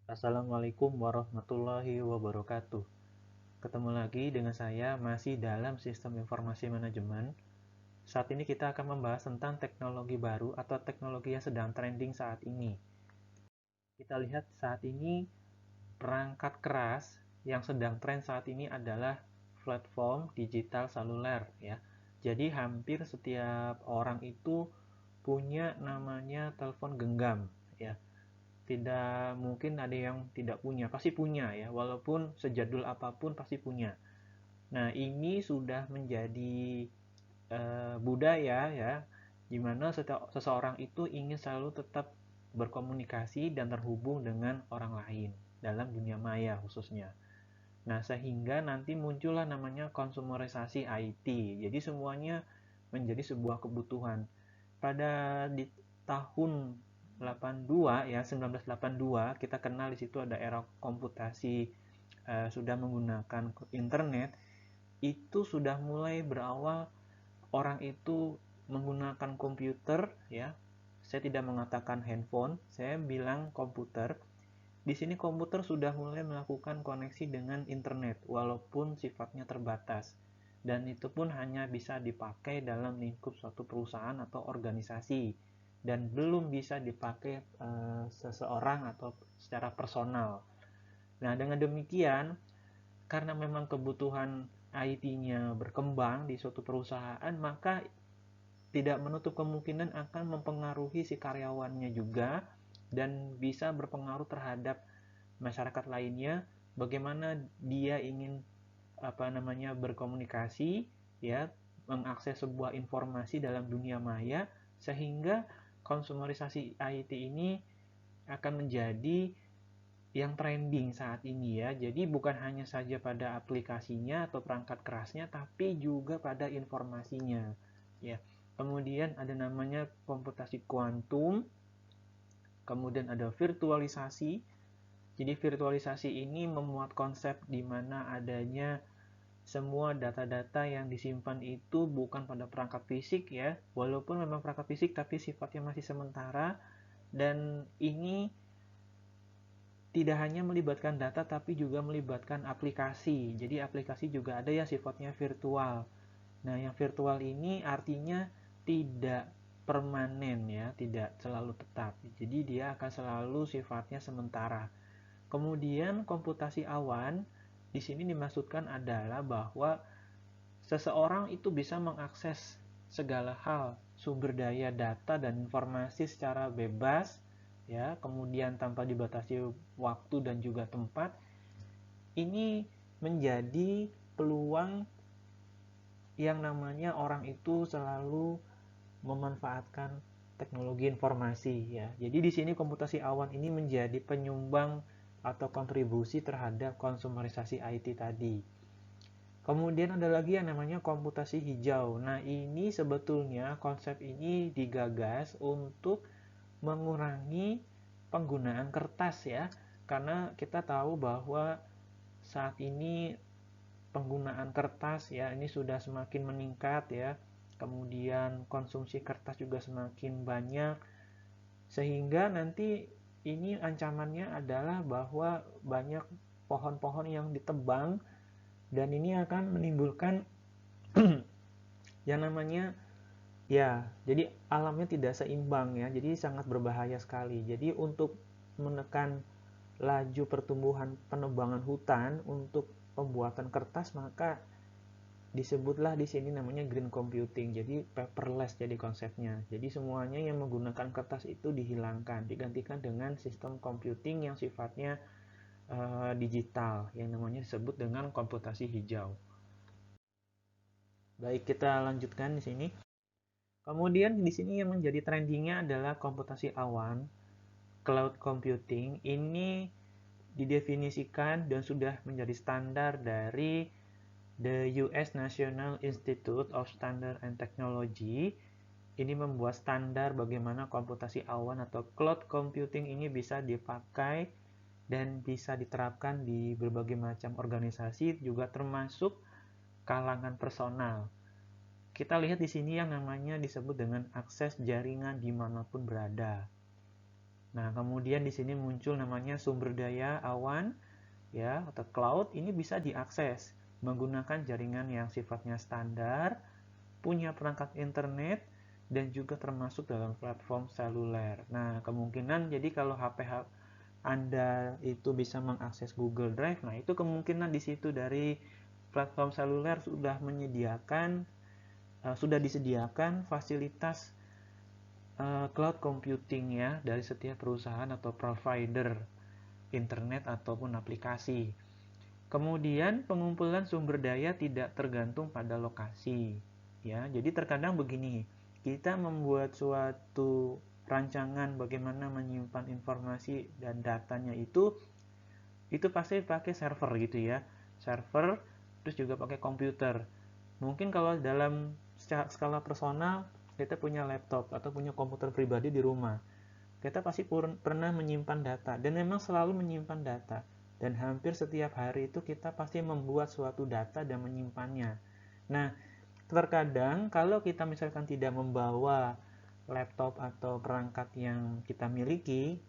Assalamualaikum warahmatullahi wabarakatuh. Ketemu lagi dengan saya masih dalam sistem informasi manajemen. Saat ini kita akan membahas tentang teknologi baru atau teknologi yang sedang trending saat ini. Kita lihat saat ini perangkat keras yang sedang tren saat ini adalah platform digital seluler ya. Jadi hampir setiap orang itu punya namanya telepon genggam ya. Tidak mungkin ada yang tidak punya, pasti punya ya, walaupun sejadul apapun pasti punya. Nah, ini sudah menjadi budaya ya, di mana seseorang itu ingin selalu tetap berkomunikasi dan terhubung dengan orang lain dalam dunia maya khususnya. Nah, sehingga nanti muncullah namanya konsumerisasi IT. Jadi semuanya menjadi sebuah kebutuhan. Pada di tahun 82 ya, 1982 kita kenal di situ ada era komputasi, sudah menggunakan internet. Itu sudah mulai berawal orang itu menggunakan komputer ya. Saya tidak mengatakan handphone, saya bilang komputer. Di sini komputer sudah mulai melakukan koneksi dengan internet walaupun sifatnya terbatas. Dan itu pun hanya bisa dipakai dalam lingkup suatu perusahaan atau organisasi dan belum bisa dipakai seseorang atau secara personal. Nah, dengan demikian, karena memang kebutuhan IT-nya berkembang di suatu perusahaan, maka tidak menutup kemungkinan akan mempengaruhi si karyawannya juga dan bisa berpengaruh terhadap masyarakat lainnya, bagaimana dia ingin berkomunikasi ya, mengakses sebuah informasi dalam dunia maya, sehingga konsumerisasi IT ini akan menjadi yang trending saat ini ya. Jadi bukan hanya saja pada aplikasinya atau perangkat kerasnya, tapi juga pada informasinya ya. Kemudian ada namanya komputasi kuantum, kemudian ada virtualisasi. Jadi virtualisasi ini memuat konsep di mana adanya semua data-data yang disimpan itu bukan pada perangkat fisik ya, walaupun memang perangkat fisik tapi sifatnya masih sementara, dan ini tidak hanya melibatkan data tapi juga melibatkan aplikasi. Jadi aplikasi juga ada yang sifatnya virtual. Nah, yang virtual ini artinya tidak permanen ya, tidak selalu tetap. Jadi dia akan selalu sifatnya sementara. Kemudian komputasi awan di sini dimaksudkan adalah bahwa seseorang itu bisa mengakses segala hal, sumber daya data dan informasi secara bebas ya, kemudian tanpa dibatasi waktu dan juga tempat. Ini menjadi peluang yang namanya orang itu selalu memanfaatkan teknologi informasi ya. Jadi di sini komputasi awan ini menjadi penyumbang atau kontribusi terhadap konsumerisasi IT tadi. Kemudian ada lagi yang namanya komputasi hijau. Nah, ini sebetulnya konsep ini digagas untuk mengurangi penggunaan kertas ya. Karena kita tahu bahwa saat ini penggunaan kertas ya ini sudah semakin meningkat ya. Kemudian konsumsi kertas juga semakin banyak, sehingga nanti ini ancamannya adalah bahwa banyak pohon-pohon yang ditebang dan ini akan menimbulkan yang namanya ya, jadi alamnya tidak seimbang ya, jadi sangat berbahaya sekali. Jadi untuk menekan laju pertumbuhan penebangan hutan untuk pembuatan kertas, maka disebutlah di sini namanya green computing. Jadi paperless jadi konsepnya. Jadi semuanya yang menggunakan kertas itu dihilangkan, digantikan dengan sistem computing yang sifatnya digital, yang namanya disebut dengan komputasi hijau. Baik, kita lanjutkan di sini. Kemudian di sini yang menjadi trendingnya adalah komputasi awan, cloud computing. Ini didefinisikan dan sudah menjadi standar dari the US National Institute of Standard and Technology. Ini membuat standar bagaimana komputasi awan atau cloud computing ini bisa dipakai dan bisa diterapkan di berbagai macam organisasi, juga termasuk kalangan personal. Kita lihat di sini yang namanya disebut dengan akses jaringan dimanapun berada. Nah, kemudian di sini muncul namanya sumber daya awan ya atau cloud. Ini bisa diakses menggunakan jaringan yang sifatnya standar, punya perangkat internet, dan juga termasuk dalam platform seluler. Nah, kemungkinan jadi kalau HP Anda itu bisa mengakses Google Drive, nah itu kemungkinan di situ dari platform seluler sudah disediakan fasilitas cloud computing ya dari setiap perusahaan atau provider internet ataupun aplikasi. Kemudian pengumpulan sumber daya tidak tergantung pada lokasi. Ya, jadi terkadang begini, kita membuat suatu rancangan bagaimana menyimpan informasi dan datanya itu pasti pakai server gitu ya. Server terus juga pakai komputer. Mungkin kalau dalam skala personal kita punya laptop atau punya komputer pribadi di rumah. Kita pasti pernah menyimpan data dan memang selalu menyimpan data. Dan hampir setiap hari itu kita pasti membuat suatu data dan menyimpannya. Nah, terkadang kalau kita misalkan tidak membawa laptop atau perangkat yang kita miliki,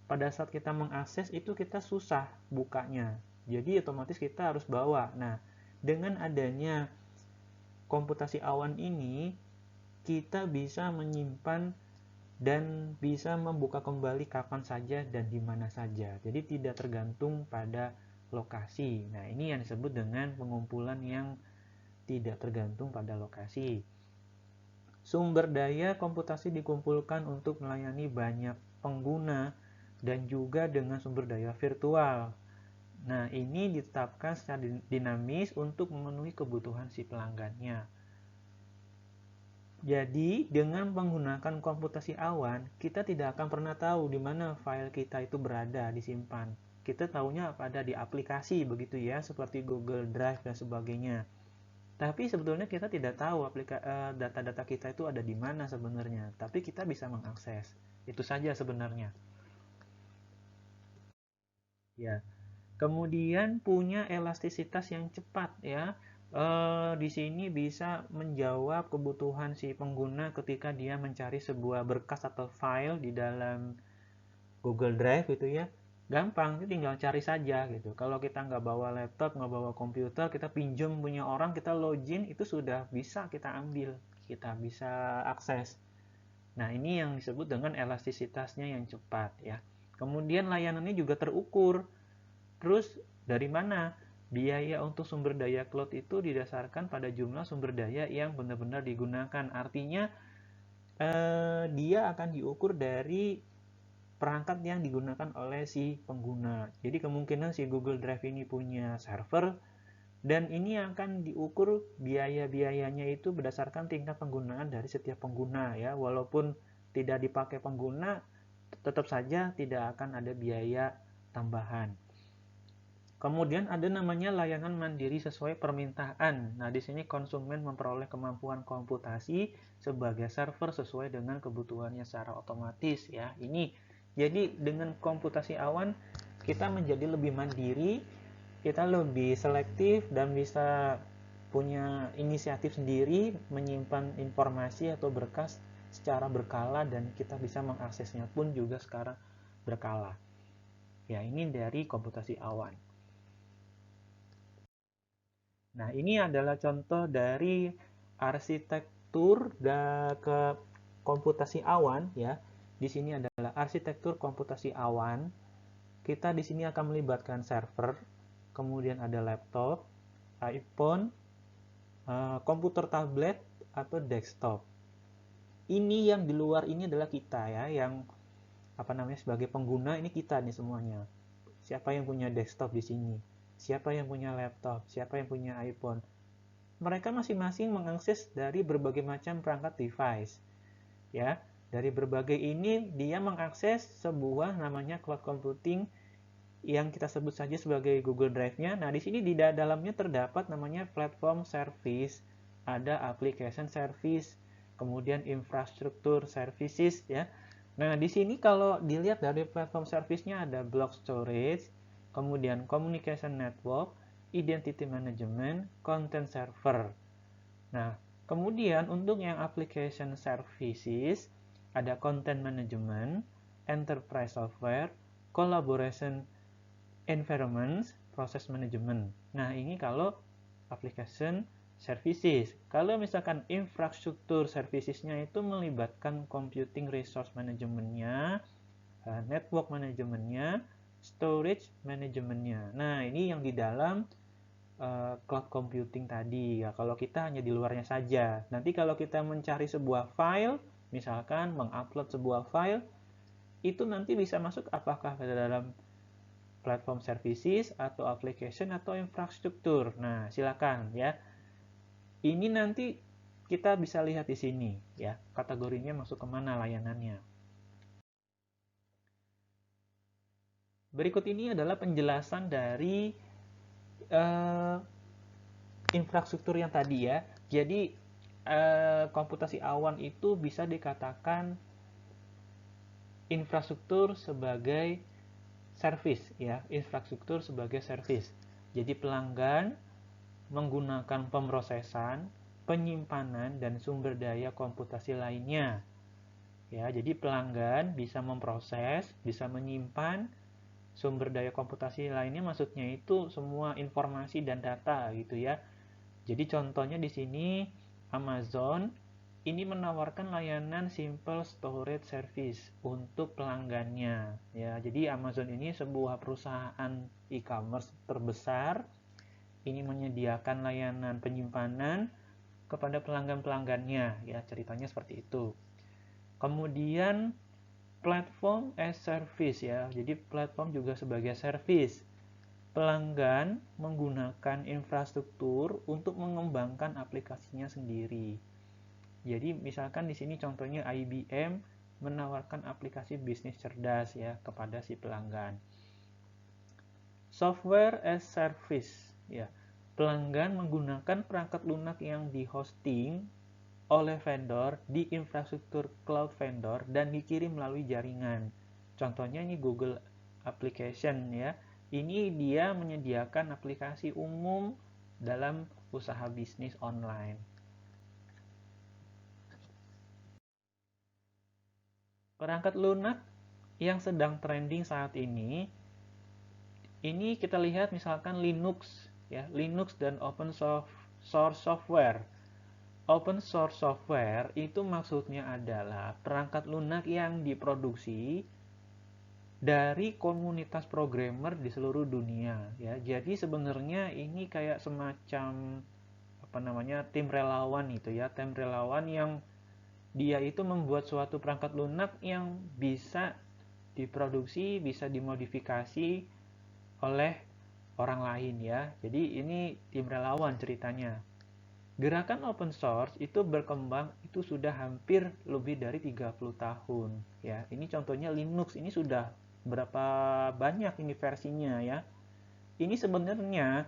pada saat kita mengakses itu kita susah bukanya. Jadi otomatis kita harus bawa. Nah, dengan adanya komputasi awan ini, kita bisa menyimpan dan bisa membuka kembali kapan saja dan di mana saja. Jadi tidak tergantung pada lokasi. Nah, ini yang disebut dengan pengumpulan yang tidak tergantung pada lokasi. Sumber daya komputasi dikumpulkan untuk melayani banyak pengguna dan juga dengan sumber daya virtual. Nah, ini ditetapkan secara dinamis untuk memenuhi kebutuhan si pelanggannya. Jadi, dengan menggunakan komputasi awan, kita tidak akan pernah tahu di mana file kita itu berada, disimpan. Kita tahunya pada di aplikasi begitu ya, seperti Google Drive dan sebagainya. Tapi sebetulnya kita tidak tahu data-data kita itu ada di mana sebenarnya, tapi kita bisa mengakses. Itu saja sebenarnya. Ya. Kemudian punya elastisitas yang cepat ya. Di sini bisa menjawab kebutuhan si pengguna ketika dia mencari sebuah berkas atau file di dalam Google Drive gitu ya. Gampang, tinggal cari saja gitu. Kalau kita nggak bawa laptop, nggak bawa komputer, kita pinjam punya orang, kita login, itu sudah bisa kita ambil, kita bisa akses. Nah, ini yang disebut dengan elastisitasnya yang cepat ya. Kemudian layanannya juga terukur. Terus dari mana? Biaya untuk sumber daya cloud itu didasarkan pada jumlah sumber daya yang benar-benar digunakan. Artinya dia akan diukur dari perangkat yang digunakan oleh si pengguna. Jadi kemungkinan si Google Drive ini punya server dan ini akan diukur biaya-biayanya itu berdasarkan tingkat penggunaan dari setiap pengguna ya. Walaupun tidak dipakai pengguna, tetap saja tidak akan ada biaya tambahan. Kemudian ada namanya layanan mandiri sesuai permintaan. Nah, di sini konsumen memperoleh kemampuan komputasi sebagai server sesuai dengan kebutuhannya secara otomatis ya. Ini jadi dengan komputasi awan kita menjadi lebih mandiri, kita lebih selektif dan bisa punya inisiatif sendiri menyimpan informasi atau berkas secara berkala dan kita bisa mengaksesnya pun juga secara berkala. Ya, ini dari komputasi awan. Nah, ini adalah contoh dari arsitektur ke komputasi awan ya. Di sini adalah arsitektur komputasi awan. Kita di sini akan melibatkan server, kemudian ada laptop, iPhone, komputer tablet atau desktop. Ini yang di luar ini adalah kita ya, yang sebagai pengguna ini kita nih semuanya. Siapa yang punya desktop di sini? Siapa yang punya laptop? Siapa yang punya iPhone? Mereka masing-masing mengakses dari berbagai macam perangkat device. Ya, dari berbagai ini dia mengakses sebuah namanya cloud computing yang kita sebut saja sebagai Google Drive-nya. Nah, di sini di dalamnya terdapat namanya platform service, ada application service, kemudian infrastruktur services ya. Nah, di sini kalau dilihat dari platform service-nya ada block storage, kemudian communication network, identity management, content server. Nah, kemudian untuk yang application services ada content management, enterprise software, collaboration environments, process management. Nah, ini kalau application services. Kalau misalkan infrastruktur servicesnya itu melibatkan computing resource manajemennya, network manajemennya, storage manajemennya. Nah, ini yang di dalam cloud computing tadi ya. Kalau kita hanya di luarnya saja. Nanti kalau kita mencari sebuah file, misalkan mengupload sebuah file, itu nanti bisa masuk apakah ke dalam platform services atau application atau infrastruktur. Nah, silakan ya. Ini nanti kita bisa lihat di sini ya, kategorinya masuk kemana layanannya. Berikut ini adalah penjelasan dari infrastruktur yang tadi ya. Jadi komputasi awan itu bisa dikatakan infrastruktur sebagai service ya, infrastruktur sebagai service. Jadi pelanggan menggunakan pemrosesan, penyimpanan dan sumber daya komputasi lainnya. Ya, jadi pelanggan bisa memproses, bisa menyimpan sumber daya komputasi lainnya, maksudnya itu semua informasi dan data gitu ya. Jadi contohnya di sini Amazon ini menawarkan layanan simple storage service untuk pelanggannya ya. Jadi Amazon ini sebuah perusahaan e-commerce terbesar, ini menyediakan layanan penyimpanan kepada pelanggan-pelanggannya ya, ceritanya seperti itu. Kemudian platform as service ya. Jadi platform juga sebagai service. Pelanggan menggunakan infrastruktur untuk mengembangkan aplikasinya sendiri. Jadi misalkan di sini contohnya IBM menawarkan aplikasi bisnis cerdas ya kepada si pelanggan. Software as service ya. Pelanggan menggunakan perangkat lunak yang di-hosting oleh vendor di infrastruktur cloud vendor dan dikirim melalui jaringan. Contohnya ini Google Application ya. Ini dia menyediakan aplikasi umum dalam usaha bisnis online. Perangkat lunak yang sedang trending saat ini kita lihat misalkan Linux ya, Linux dan open source software. Open source software itu maksudnya adalah perangkat lunak yang diproduksi dari komunitas programmer di seluruh dunia ya. Jadi sebenarnya ini kayak semacam tim relawan itu ya, tim relawan yang dia itu membuat suatu perangkat lunak yang bisa diproduksi, bisa dimodifikasi oleh orang lain ya. Jadi ini tim relawan ceritanya. Gerakan open source itu berkembang itu sudah hampir lebih dari 30 tahun ya. Ini contohnya Linux, ini sudah berapa banyak ini versinya ya. Ini sebenarnya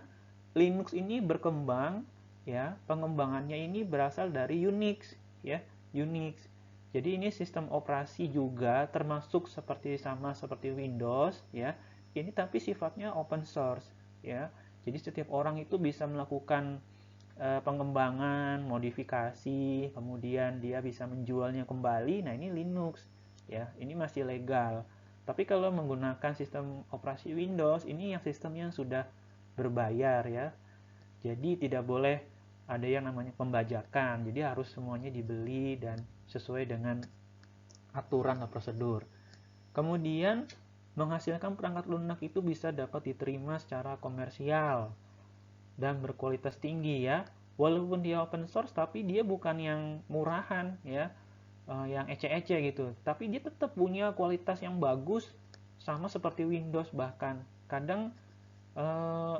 Linux ini berkembang ya, pengembangannya ini berasal dari Unix ya, Unix. Jadi ini sistem operasi juga termasuk sama seperti Windows ya. Ini tapi sifatnya open source ya. Jadi setiap orang itu bisa melakukan pengembangan, modifikasi, kemudian dia bisa menjualnya kembali. Nah, ini Linux ya. Ini masih legal. Tapi kalau menggunakan sistem operasi Windows, ini yang sistemnya sudah berbayar ya. Jadi tidak boleh ada yang namanya pembajakan. Jadi harus semuanya dibeli dan sesuai dengan aturan atau prosedur. Kemudian menghasilkan perangkat lunak itu bisa dapat diterima secara komersial dan berkualitas tinggi ya. Walaupun dia open source tapi dia bukan yang murahan ya, yang ece-ece gitu. Tapi dia tetap punya kualitas yang bagus sama seperti Windows, bahkan kadang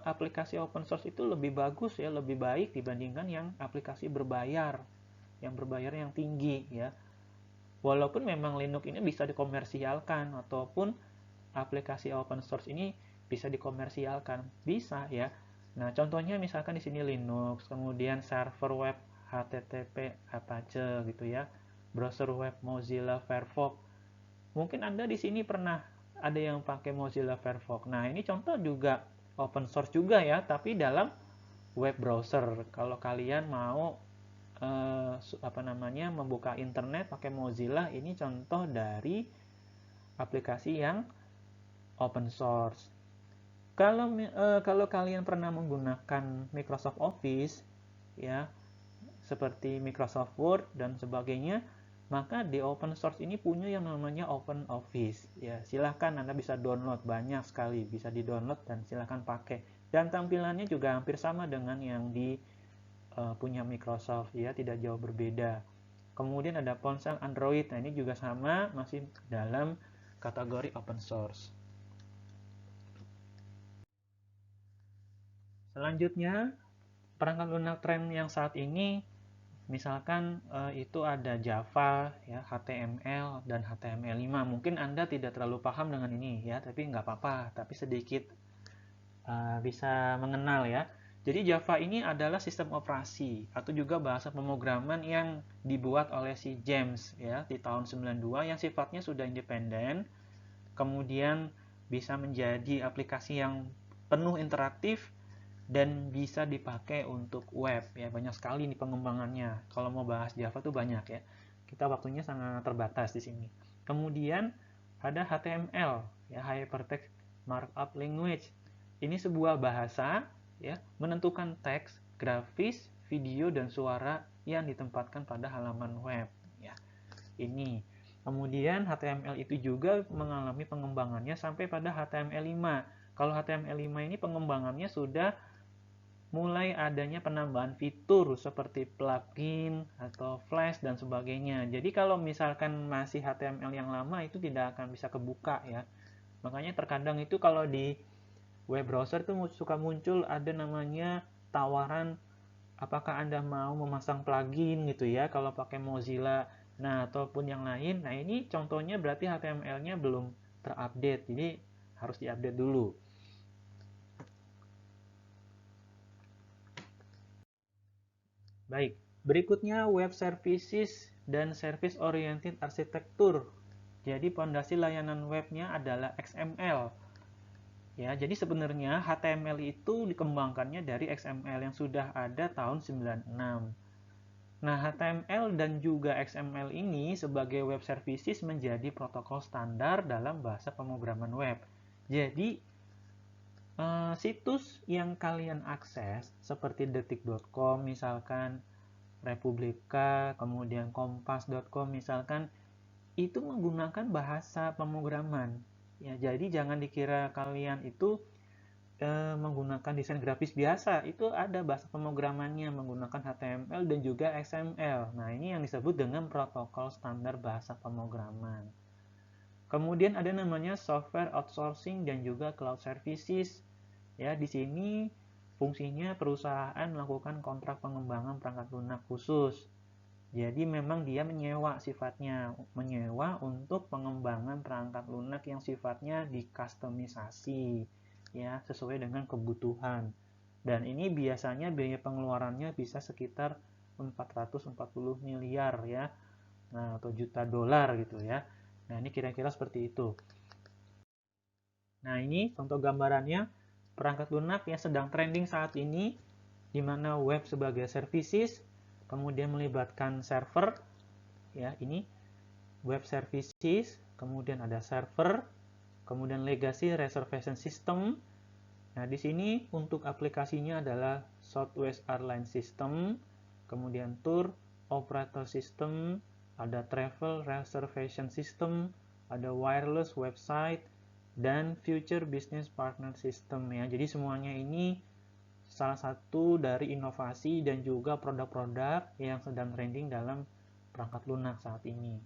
aplikasi open source itu lebih bagus ya, lebih baik dibandingkan yang aplikasi berbayar, yang berbayar yang tinggi ya. Walaupun memang Linux ini bisa dikomersialkan ataupun aplikasi open source ini bisa dikomersialkan, bisa ya. Nah, contohnya misalkan di sini Linux, kemudian server web HTTP Apache gitu ya, browser web Mozilla Firefox. Mungkin Anda di sini pernah ada yang pakai Mozilla Firefox. Nah, ini contoh juga open source juga ya, tapi dalam web browser. Kalau kalian mau membuka internet pakai Mozilla, ini contoh dari aplikasi yang open source. Kalau kalian pernah menggunakan Microsoft Office, ya, seperti Microsoft Word dan sebagainya, maka di open source ini punya yang namanya Open Office. Ya, silahkan Anda bisa download, banyak sekali bisa di-download dan silahkan pakai. Dan tampilannya juga hampir sama dengan yang di punya Microsoft, ya, tidak jauh berbeda. Kemudian ada ponsel Android, nah ini juga sama, masih dalam kategori open source. Selanjutnya, perangkat lunak tren yang saat ini, misalkan itu ada Java, ya, HTML, dan HTML5. Mungkin Anda tidak terlalu paham dengan ini, ya, tapi nggak apa-apa, tapi sedikit bisa mengenal, ya. Jadi Java ini adalah sistem operasi atau juga bahasa pemrograman yang dibuat oleh si James, ya, di tahun 92, yang sifatnya sudah independen, kemudian bisa menjadi aplikasi yang penuh interaktif dan bisa dipakai untuk web, ya. Banyak sekali nih pengembangannya. Kalau mau bahas Java tuh banyak, ya. Kita waktunya sangat terbatas di sini. Kemudian ada HTML, ya, Hypertext Markup Language. Ini sebuah bahasa, ya, menentukan teks, grafis, video dan suara yang ditempatkan pada halaman web, ya. Ini. Kemudian HTML itu juga mengalami pengembangannya sampai pada HTML5. Kalau HTML5 ini pengembangannya sudah mulai adanya penambahan fitur seperti plugin atau flash dan sebagainya. Jadi kalau misalkan masih HTML yang lama itu tidak akan bisa kebuka, ya. Makanya terkadang itu kalau di web browser itu suka muncul ada namanya tawaran apakah Anda mau memasang plugin gitu, ya, kalau pakai Mozilla. Nah, ataupun yang lain. Nah, ini contohnya berarti HTML-nya belum terupdate. Jadi harus diupdate dulu. Baik, berikutnya web services dan service oriented arsitektur. Jadi pondasi layanan webnya adalah XML. Ya, jadi sebenarnya HTML itu dikembangkannya dari XML yang sudah ada tahun 96. Nah, HTML dan juga XML ini sebagai web services menjadi protokol standar dalam bahasa pemrograman web. Jadi situs yang kalian akses seperti detik.com misalkan, Republika, kemudian kompas.com misalkan, itu menggunakan bahasa pemrograman. Ya, jadi jangan dikira kalian itu menggunakan desain grafis biasa. Itu ada bahasa pemrogramannya menggunakan HTML dan juga XML. Nah, ini yang disebut dengan protokol standar bahasa pemrograman. Kemudian ada namanya software outsourcing dan juga cloud services. Ya, di sini fungsinya perusahaan melakukan kontrak pengembangan perangkat lunak khusus. Jadi memang dia menyewa sifatnya, menyewa untuk pengembangan perangkat lunak yang sifatnya dikustomisasi, ya, sesuai dengan kebutuhan. Dan ini biasanya biaya pengeluarannya bisa sekitar 440 miliar, ya. Nah, atau juta dolar gitu, ya. Nah, ini kira-kira seperti itu. Nah, ini contoh gambarannya perangkat lunak yang sedang trending saat ini, di mana web sebagai services, kemudian melibatkan server, ya, ini web services, kemudian ada server, kemudian legacy reservation system. Nah, di sini untuk aplikasinya adalah Southwest Airlines System, kemudian Tour Operator System, ada Travel Reservation System, ada Wireless Website, dan Future Business Partner System, ya. Jadi semuanya ini salah satu dari inovasi dan juga produk-produk yang sedang trending dalam perangkat lunak saat ini.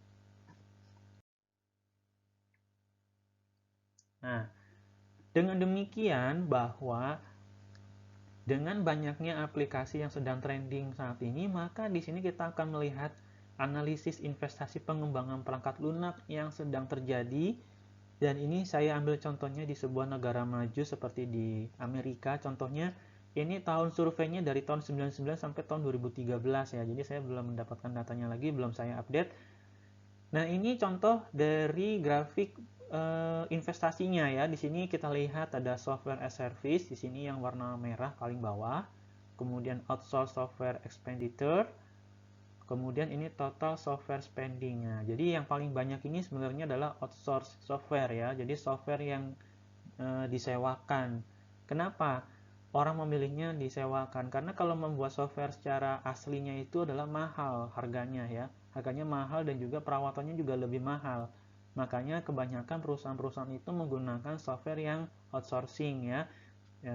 Nah, dengan demikian bahwa dengan banyaknya aplikasi yang sedang trending saat ini, maka di sini kita akan melihat analisis investasi pengembangan perangkat lunak yang sedang terjadi. Dan ini saya ambil contohnya di sebuah negara maju seperti di Amerika. Contohnya ini tahun surveinya dari tahun 99 sampai tahun 2013, ya. Jadi saya belum mendapatkan datanya lagi, belum saya update. Nah, ini contoh dari grafik investasinya, ya. Di sini kita lihat ada software as service, di sini yang warna merah paling bawah. Kemudian outsource software expenditure. Kemudian ini total software spending. Nah, jadi yang paling banyak ini sebenarnya adalah outsource software ya. Jadi software yang disewakan. Kenapa orang memilihnya disewakan? Karena kalau membuat software secara aslinya itu adalah mahal harganya ya. Harganya mahal dan juga perawatannya juga lebih mahal. Makanya kebanyakan perusahaan-perusahaan itu menggunakan software yang outsourcing ya.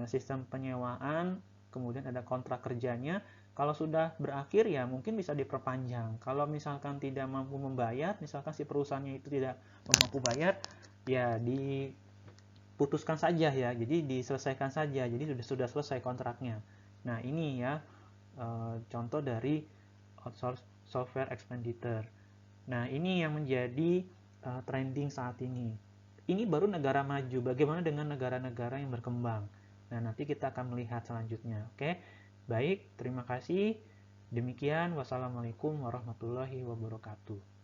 Sistem penyewaan, kemudian ada kontrak kerjanya. Kalau sudah berakhir ya mungkin bisa diperpanjang. Kalau misalkan tidak mampu membayar, misalkan si perusahaannya itu tidak mampu bayar, ya diputuskan saja ya. Jadi diselesaikan saja. Jadi sudah selesai kontraknya. Nah, ini ya contoh dari outsource software expenditure. Nah, ini yang menjadi trending saat ini. Ini baru negara maju. Bagaimana dengan negara-negara yang berkembang? Nah, nanti kita akan melihat selanjutnya. Oke, baik. Terima kasih. Demikian. Wassalamualaikum warahmatullahi wabarakatuh.